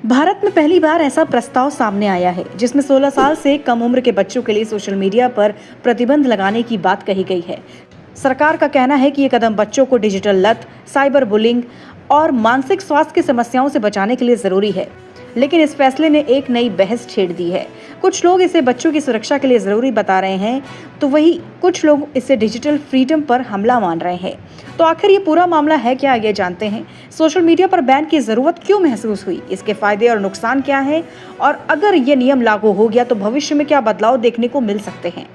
भारत में पहली बार ऐसा प्रस्ताव सामने आया है जिसमें 16 साल से कम उम्र के बच्चों के लिए सोशल मीडिया पर प्रतिबंध लगाने की बात कही गई है। सरकार का कहना है कि ये कदम बच्चों को डिजिटल लत, साइबर बुलिंग और मानसिक स्वास्थ्य की समस्याओं से बचाने के लिए जरूरी है। लेकिन इस फैसले ने एक नई बहस छेड़ दी है। कुछ लोग इसे बच्चों की सुरक्षा के लिए जरूरी बता रहे हैं, तो वहीं कुछ लोग इसे डिजिटल फ्रीडम पर हमला मान रहे हैं। तो आखिर ये पूरा मामला है क्या, ये जानते हैं। सोशल मीडिया पर बैन की जरूरत क्यों महसूस हुई, इसके फायदे और नुकसान क्या हैं, और अगर ये नियम लागू हो गया तो भविष्य में क्या बदलाव देखने को मिल सकते हैं।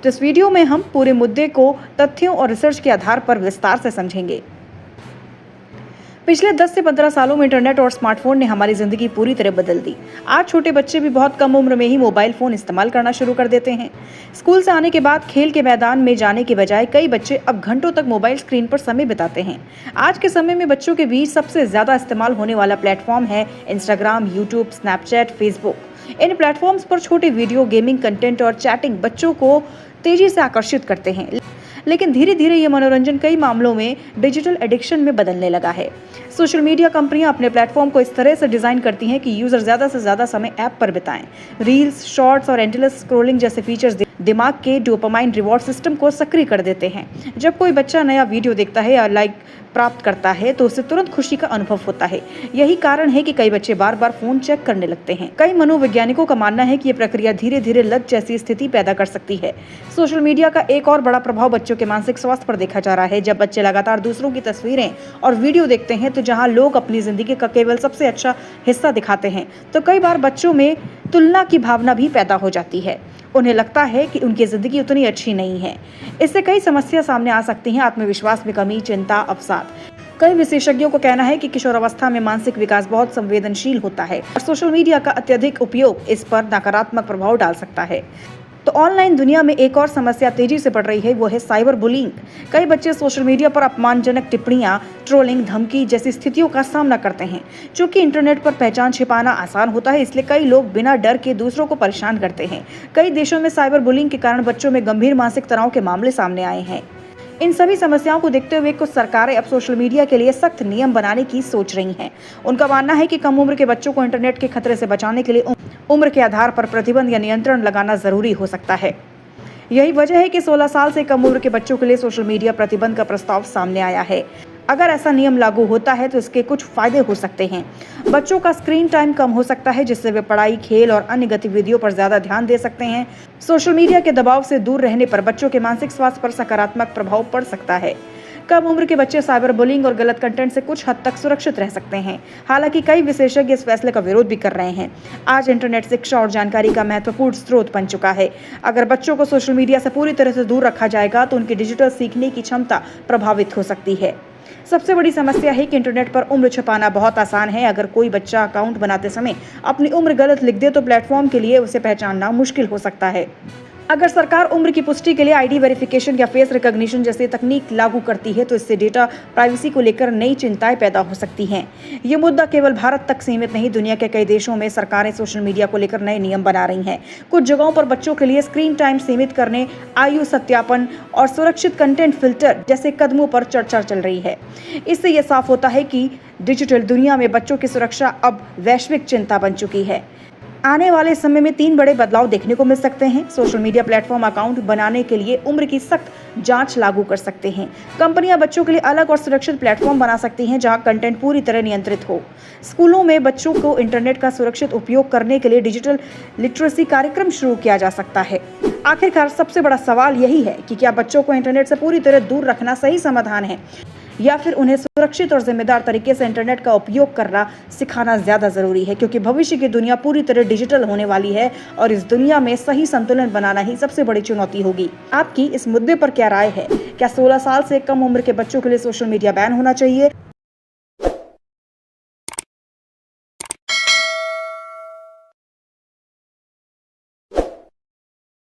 तो इस वीडियो में हम पूरे मुद्दे को तथ्यों और रिसर्च के आधार पर विस्तार से समझेंगे। पिछले 10 से 15 सालों में इंटरनेट और स्मार्टफोन ने हमारी जिंदगी पूरी तरह बदल दी। आज छोटे बच्चे भी बहुत कम उम्र में ही मोबाइल फोन इस्तेमाल करना शुरू कर देते हैं। स्कूल से आने के बाद खेल के मैदान में जाने के बजाय कई बच्चे अब घंटों तक मोबाइल स्क्रीन पर समय बिताते हैं। आज के समय में बच्चों के बीच सबसे ज्यादा इस्तेमाल होने वाला प्लेटफॉर्म है इंस्टाग्राम, यूट्यूब, स्नैपचैट, फेसबुक। इन प्लेटफॉर्म्स पर छोटे वीडियो, गेमिंग कंटेंट और चैटिंग बच्चों को तेजी से आकर्षित करते हैं। लेकिन धीरे धीरे ये मनोरंजन कई मामलों में डिजिटल एडिक्शन में बदलने लगा है। सोशल मीडिया कंपनियां अपने प्लेटफॉर्म को इस तरह से डिजाइन करती हैं कि यूजर ज्यादा से ज्यादा समय ऐप पर बिताएं। रील्स, शॉर्ट्स और एंडलेस स्क्रॉलिंग जैसे फीचर्स दिमाग के डोपामाइन रिवॉर्ड सिस्टम को सक्रिय कर देते हैं। जब कोई बच्चा नया वीडियो देखता है या लाइक प्राप्त करता है तो उसे तुरंत खुशी का अनुभव होता है। यही कारण है कि कई बच्चे बार बार फोन चेक करने लगते हैं। कई मनोवैज्ञानिकों का मानना है कि यह प्रक्रिया धीरे धीरे लत जैसी स्थिति पैदा कर सकती है। सोशल मीडिया का एक और बड़ा प्रभाव बच्चों के मानसिक स्वास्थ्य पर देखा जा रहा है। जब बच्चे लगातार दूसरों की तस्वीरें और वीडियो देखते हैं तो जहां लोग अपनी जिंदगी का केवल सबसे अच्छा हिस्सा दिखाते हैं, तो कई बार बच्चों में तुलना की भावना भी पैदा हो जाती है। उन्हें लगता है कि उनकी जिंदगी उतनी अच्छी नहीं है। इससे कई समस्या सामने आ सकती हैं, आत्मविश्वास में कमी, चिंता, अवसाद। कई विशेषज्ञों को कहना है कि किशोरावस्था में मानसिक विकास बहुत संवेदनशील होता है और सोशल मीडिया का अत्यधिक उपयोग इस पर नकारात्मक प्रभाव डाल सकता है। तो ऑनलाइन दुनिया में एक और समस्या तेजी से बढ़ रही है, वो है साइबर बुलिंग। कई बच्चे सोशल मीडिया पर अपमानजनक टिप्पणियां, ट्रोलिंग, धमकी जैसी स्थितियों का सामना करते हैं। चूंकि इंटरनेट पर पहचान छिपाना आसान होता है, इसलिए कई लोग बिना डर के दूसरों को परेशान करते हैं। कई देशों में साइबर बुलिंग के कारण बच्चों में गंभीर मानसिक तनाव के मामले सामने आए हैं। इन सभी समस्याओं को देखते हुए कुछ सरकारें अब सोशल मीडिया के लिए सख्त नियम बनाने की सोच रही हैं। उनका मानना है कि कम उम्र के बच्चों को इंटरनेट के खतरे से बचाने के लिए उम्र के आधार पर प्रतिबंध या नियंत्रण लगाना जरूरी हो सकता है। यही वजह है कि 16 साल से कम उम्र के बच्चों के लिए सोशल मीडिया प्रतिबंध का प्रस्ताव सामने आया है। अगर ऐसा नियम लागू होता है तो इसके कुछ फायदे हो सकते हैं। बच्चों का स्क्रीन टाइम कम हो सकता है, जिससे वे पढ़ाई, खेल और अन्य गतिविधियों पर ज्यादा ध्यान दे सकते हैं। सोशल मीडिया के दबाव से दूर रहने पर बच्चों के मानसिक स्वास्थ्य पर सकारात्मक प्रभाव पड़ सकता है। कम उम्र के बच्चे साइबर बुलिंग और गलत कंटेंट से कुछ हद तक सुरक्षित रह सकते हैं। हालांकि कई विशेषज्ञ इस फैसले का विरोध भी कर रहे हैं। आज इंटरनेट शिक्षा और जानकारी का महत्वपूर्ण स्रोत बन चुका है। अगर बच्चों को सोशल मीडिया से पूरी तरह से दूर रखा जाएगा तो उनकी डिजिटल सीखने की क्षमता प्रभावित हो सकती है। सबसे बड़ी समस्या है कि इंटरनेट पर उम्र छुपाना बहुत आसान है। अगर कोई बच्चा अकाउंट बनाते समय अपनी उम्र गलत लिख दे तो प्लेटफॉर्म के लिए उसे पहचानना मुश्किल हो सकता है। अगर सरकार उम्र की पुष्टि के लिए आईडी वेरिफिकेशन या फेस रिकॉग्निशन जैसी तकनीक लागू करती है तो इससे डेटा प्राइवेसी को लेकर नई चिंताएं पैदा हो सकती हैं। ये मुद्दा केवल भारत तक सीमित नहीं, दुनिया के कई देशों में सरकारें सोशल मीडिया को लेकर नए नियम बना रही हैं। कुछ जगहों पर बच्चों के लिए स्क्रीन टाइम सीमित करने, आयु सत्यापन और सुरक्षित कंटेंट फिल्टर जैसे कदमों पर चर्चा चल रही है। इससे यह साफ होता है कि डिजिटल दुनिया में बच्चों की सुरक्षा अब वैश्विक चिंता बन चुकी है। आने वाले समय में 3 बड़े बदलाव देखने को मिल सकते हैं। सोशल मीडिया प्लेटफॉर्म अकाउंट बनाने के लिए उम्र की सख्त जांच लागू कर सकते हैं। कंपनियां बच्चों के लिए अलग और सुरक्षित प्लेटफॉर्म बना सकती हैं जहां कंटेंट पूरी तरह नियंत्रित हो। स्कूलों में बच्चों को इंटरनेट का सुरक्षित उपयोग करने के लिए डिजिटल लिटरेसी कार्यक्रम शुरू किया जा सकता है। आखिरकार सबसे बड़ा सवाल यही है कि क्या बच्चों को इंटरनेट से पूरी तरह दूर रखना सही समाधान है या फिर उन्हें सुरक्षित और जिम्मेदार तरीके से इंटरनेट का उपयोग करना सिखाना ज्यादा जरूरी है, क्योंकि भविष्य की दुनिया पूरी तरह डिजिटल होने वाली है और इस दुनिया में सही संतुलन बनाना ही सबसे बड़ी चुनौती होगी। आपकी इस मुद्दे पर क्या राय है? क्या 16 साल से कम उम्र के बच्चों के लिए सोशल मीडिया बैन होना चाहिए